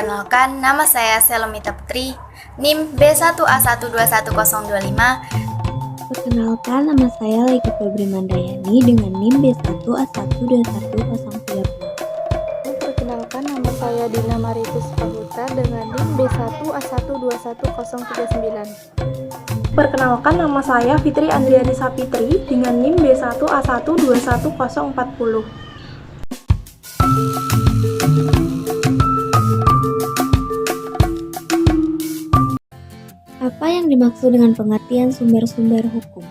Perkenalkan, nama saya Selomita Putri, NIM B1A121025. Perkenalkan, nama saya Legi Febri Mandayani dengan NIM B1A121030. Perkenalkan, nama saya Dina Maritus Pahuta dengan NIM B1A121039. Perkenalkan, nama saya Fitri Andriani Sapitri dengan NIM B1A121040. Apa yang dimaksud dengan pengertian sumber-sumber hukum?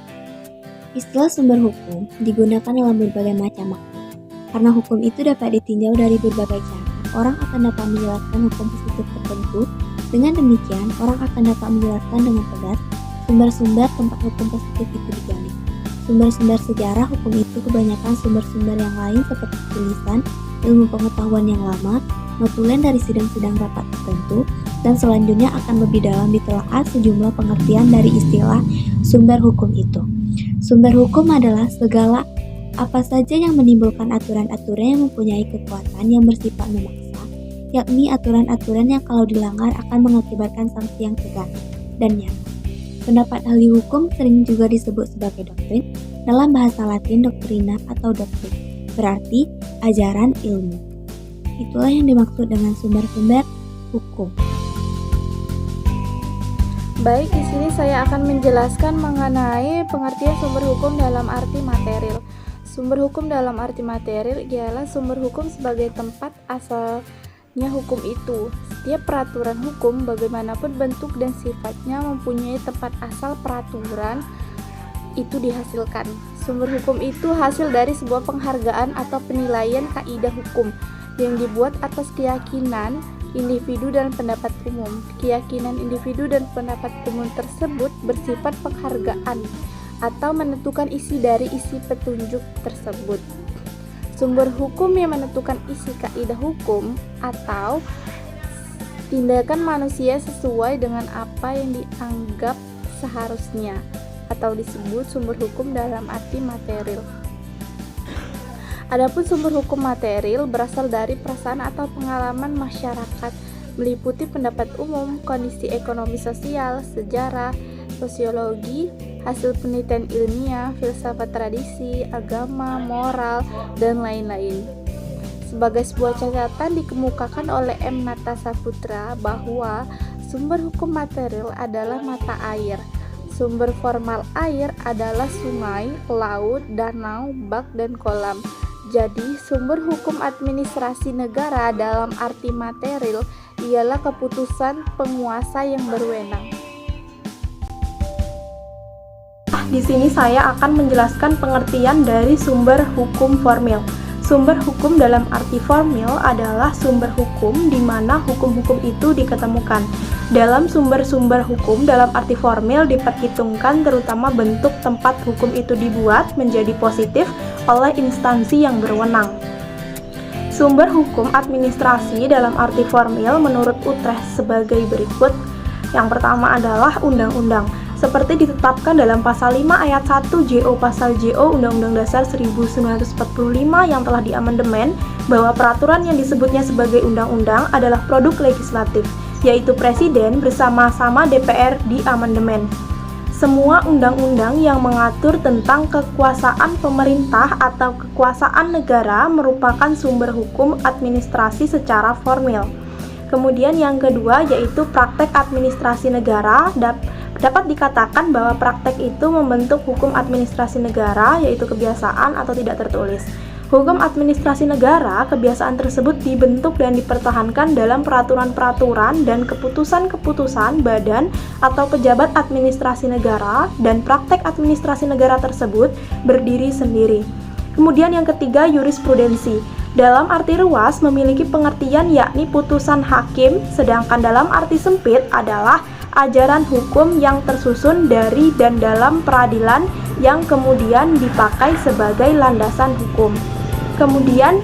Istilah sumber hukum digunakan dalam berbagai macam makna. Karena hukum itu dapat ditinjau dari berbagai cara, orang akan dapat menjelaskan hukum positif tertentu. Dengan demikian, orang akan dapat menjelaskan dengan tegas sumber-sumber tempat hukum positif itu digali. Sumber-sumber sejarah hukum itu kebanyakan sumber-sumber yang lain seperti tulisan, ilmu pengetahuan yang lama, notulen dari sidang-sidang rapat tertentu, dan selanjutnya akan lebih dalam ditelaah sejumlah pengertian dari istilah sumber hukum itu. Sumber hukum adalah segala apa saja yang menimbulkan aturan-aturan yang mempunyai kekuatan yang bersifat memaksa, yakni aturan-aturan yang kalau dilanggar akan mengakibatkan sanksi yang tegas dan nyata. Pendapat ahli hukum sering juga disebut sebagai doktrin, dalam bahasa Latin doktrina atau doktrin, berarti ajaran ilmu. Itulah yang dimaksud dengan sumber-sumber hukum. Baik, di sini saya akan menjelaskan mengenai pengertian sumber hukum dalam arti material. Sumber hukum dalam arti material ialah sumber hukum sebagai tempat asalnya hukum itu. Setiap peraturan hukum, bagaimanapun bentuk dan sifatnya, mempunyai tempat asal peraturan itu dihasilkan. Sumber hukum itu hasil dari sebuah penghargaan atau penilaian kaidah hukum yang dibuat atas keyakinan individu dan pendapat umum. Keyakinan individu dan pendapat umum tersebut bersifat penghargaan atau menentukan isi dari isi petunjuk tersebut. Sumber hukum yang menentukan isi kaidah hukum atau tindakan manusia sesuai dengan apa yang dianggap seharusnya, atau disebut sumber hukum dalam arti material. Adapun sumber hukum material berasal dari perasaan atau pengalaman masyarakat, meliputi pendapat umum, kondisi ekonomi sosial, sejarah, sosiologi, hasil penelitian ilmiah, filsafat tradisi, agama, moral, dan lain-lain. Sebagai sebuah catatan dikemukakan oleh M. Natasaputra bahwa sumber hukum material adalah mata air. Sumber formal air adalah sungai, laut, danau, bak, dan kolam. Jadi, sumber hukum administrasi negara dalam arti material ialah keputusan penguasa yang berwenang. Di sini saya akan menjelaskan pengertian dari sumber hukum formil. Sumber hukum dalam arti formil adalah sumber hukum di mana hukum-hukum itu diketemukan. Dalam sumber-sumber hukum dalam arti formil diperhitungkan terutama bentuk tempat hukum itu dibuat menjadi positif oleh instansi yang berwenang. Sumber hukum administrasi dalam arti formil menurut Utrecht sebagai berikut. Yang pertama adalah undang-undang, seperti ditetapkan dalam pasal 5 ayat 1 JO pasal JO Undang-Undang Dasar 1945 yang telah diamandemen, bahwa peraturan yang disebutnya sebagai undang-undang adalah produk legislatif, yaitu Presiden bersama-sama DPR di amandemen. Semua undang-undang yang mengatur tentang kekuasaan pemerintah atau kekuasaan negara merupakan sumber hukum administrasi secara formil. Kemudian yang kedua yaitu praktek administrasi negara. Dapat dikatakan bahwa praktek itu membentuk hukum administrasi negara, yaitu kebiasaan atau tidak tertulis. Hukum administrasi negara, kebiasaan tersebut dibentuk dan dipertahankan dalam peraturan-peraturan dan keputusan-keputusan badan atau pejabat administrasi negara, dan praktek administrasi negara tersebut berdiri sendiri. Kemudian yang ketiga, jurisprudensi. Dalam arti luas memiliki pengertian yakni putusan hakim, sedangkan dalam arti sempit adalah ajaran hukum yang tersusun dari dan dalam peradilan yang kemudian dipakai sebagai landasan hukum. Kemudian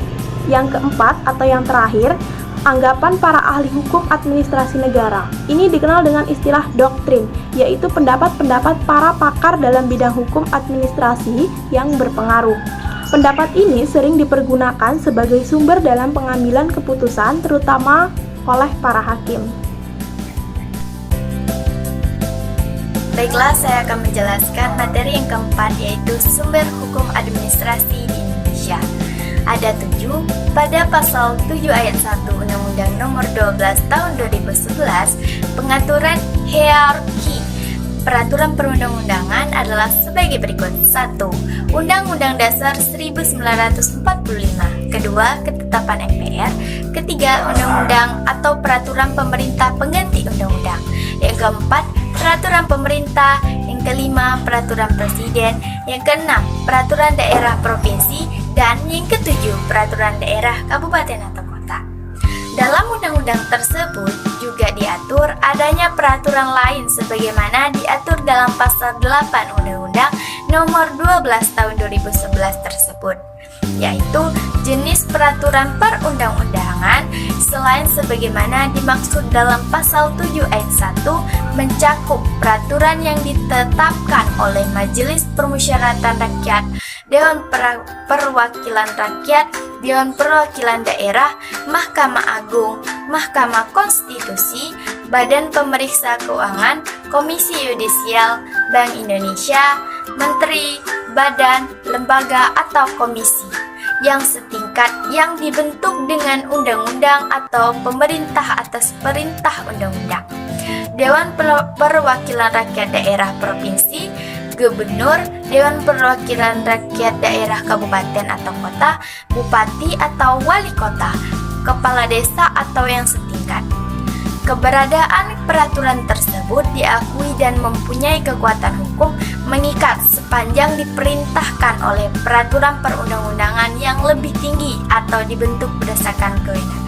yang keempat atau yang terakhir, anggapan para ahli hukum administrasi negara. Ini dikenal dengan istilah doktrin, yaitu pendapat-pendapat para pakar dalam bidang hukum administrasi yang berpengaruh. Pendapat ini sering dipergunakan sebagai sumber dalam pengambilan keputusan, terutama oleh para hakim. Baiklah, saya akan menjelaskan materi yang keempat, yaitu sumber hukum administrasi di Indonesia. Ada 7 pada pasal 7 ayat 1 Undang-Undang Nomor 12 Tahun 2011, pengaturan hierarki peraturan perundang-undangan adalah sebagai berikut. 1. Undang-Undang Dasar 1945. Kedua, ketetapan MPR. Ketiga, undang-undang atau peraturan pemerintah pengganti undang-undang. Yang keempat, peraturan pemerintah. Yang kelima, peraturan presiden. Yang keenam, peraturan daerah provinsi. Dan yang ketujuh, peraturan daerah kabupaten atau kota. Dalam undang-undang tersebut juga diatur adanya peraturan lain sebagaimana diatur dalam pasal 8 Undang-Undang Nomor 12 Tahun 2011 tersebut, yaitu jenis peraturan perundang-undangan selain sebagaimana dimaksud dalam pasal 7 ayat 1 mencakup peraturan yang ditetapkan oleh Majelis Permusyawaratan Rakyat, Dewan Perwakilan Rakyat, Dewan Perwakilan Daerah, Mahkamah Agung, Mahkamah Konstitusi, Badan Pemeriksa Keuangan, Komisi Yudisial, Bank Indonesia, Menteri, Badan, Lembaga atau Komisi yang setingkat yang dibentuk dengan undang-undang atau pemerintah atas perintah undang-undang. Dewan Perwakilan Rakyat Daerah Provinsi, Gubernur, Dewan Perwakilan Rakyat Daerah Kabupaten atau Kota, Bupati atau Wali Kota, Kepala Desa atau yang setingkat. Keberadaan peraturan tersebut diakui dan mempunyai kekuatan hukum mengikat sepanjang diperintahkan oleh peraturan perundang-undangan yang lebih tinggi atau dibentuk berdasarkan kewenangan.